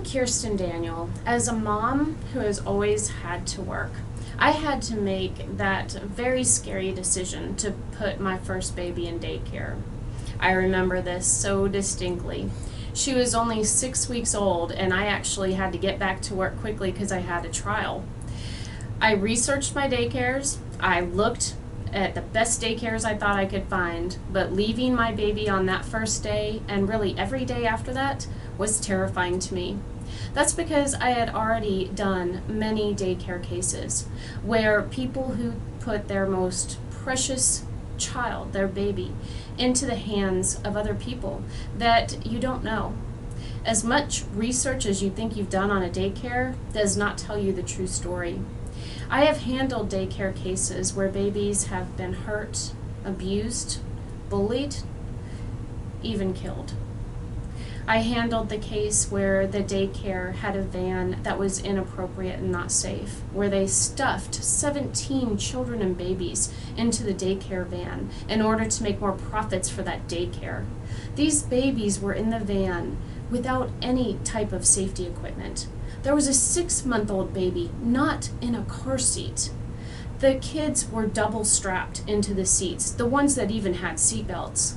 I'm Kirsten Daniel. As a mom who has always had to work, I had to make that very scary decision to put my first baby in daycare. I remember this so distinctly. She was only 6 weeks old, and I actually had to get back to work quickly because I had a trial. I researched my daycares. I looked at the best daycares I thought I could find, but leaving my baby on that first day, and really every day after that, was terrifying to me. That's because I had already done many daycare cases where people who put their most precious child, their baby, into the hands of other people that you don't know. As much research as you think you've done on a daycare does not tell you the true story. I have handled daycare cases where babies have been hurt, abused, bullied, even killed. I handled the case where the daycare had a van that was inappropriate and not safe, where they stuffed 17 children and babies into the daycare van in order to make more profits for that daycare. These babies were in the van without any type of safety equipment. There was a 6-month-old baby not in a car seat. The kids were double strapped into the seats, the ones that even had seat belts.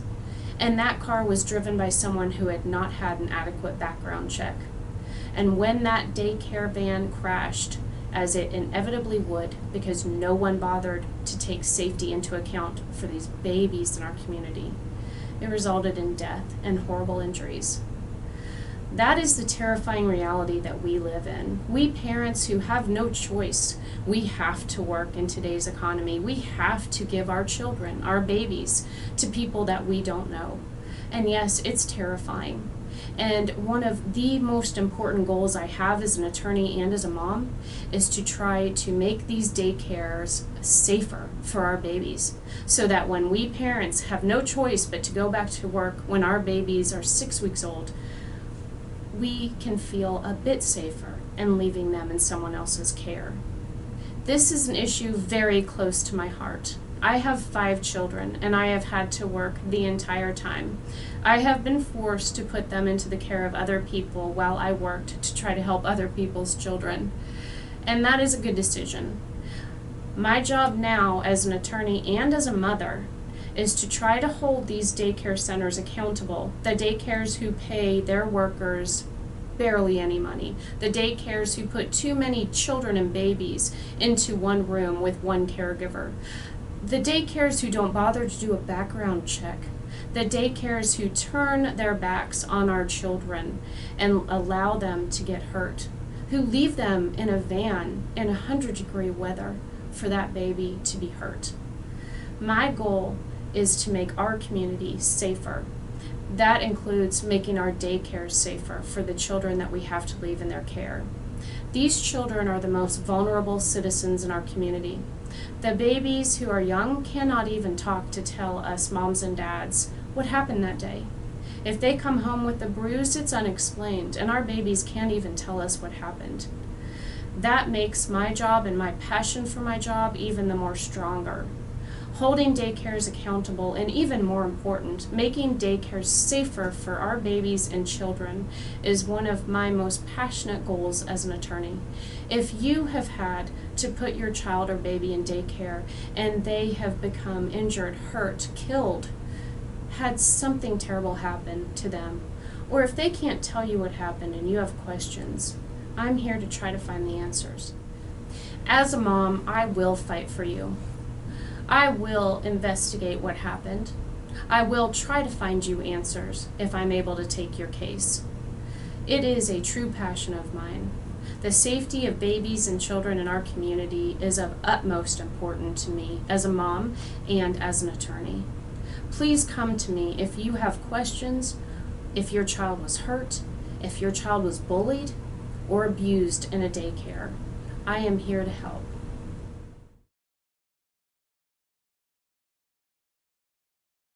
And that car was driven by someone who had not had an adequate background check. And when that daycare van crashed, as it inevitably would, because no one bothered to take safety into account for these babies in our community, it resulted in death and horrible injuries. That is the terrifying reality that we live in. We parents who have no choice, we have to work in today's economy. We have to give our children, our babies, to people that we don't know. And yes, it's terrifying. And one of the most important goals I have as an attorney and as a mom is to try to make these daycares safer for our babies, so that when we parents have no choice but to go back to work when our babies are 6 weeks old, we can feel a bit safer in leaving them in someone else's care. This is an issue very close to my heart. I have 5 children, and I have had to work the entire time. I have been forced to put them into the care of other people while I worked to try to help other people's children. And that is a good decision. My job now as an attorney and as a mother is to try to hold these daycare centers accountable, the daycares who pay their workers barely any money, the daycares who put too many children and babies into one room with one caregiver, the daycares who don't bother to do a background check, the daycares who turn their backs on our children and allow them to get hurt, who leave them in a van in 100-degree weather for that baby to be hurt. My goal is to make our community safer. That includes making our daycare safer for the children that we have to leave in their care. These children are the most vulnerable citizens in our community. The babies who are young cannot even talk to tell us moms and dads what happened that day. If they come home with a bruise, it's unexplained, and our babies can't even tell us what happened. That makes my job and my passion for my job even the more stronger. Holding daycares accountable, and even more important, making daycares safer for our babies and children is one of my most passionate goals as an attorney. If you have had to put your child or baby in daycare and they have become injured, hurt, killed, had something terrible happen to them, or if they can't tell you what happened and you have questions, I'm here to try to find the answers. As a mom, I will fight for you. I will investigate what happened. I will try to find you answers if I'm able to take your case. It is a true passion of mine. The safety of babies and children in our community is of utmost importance to me as a mom and as an attorney. Please come to me if you have questions, if your child was hurt, if your child was bullied or abused in a daycare. I am here to help.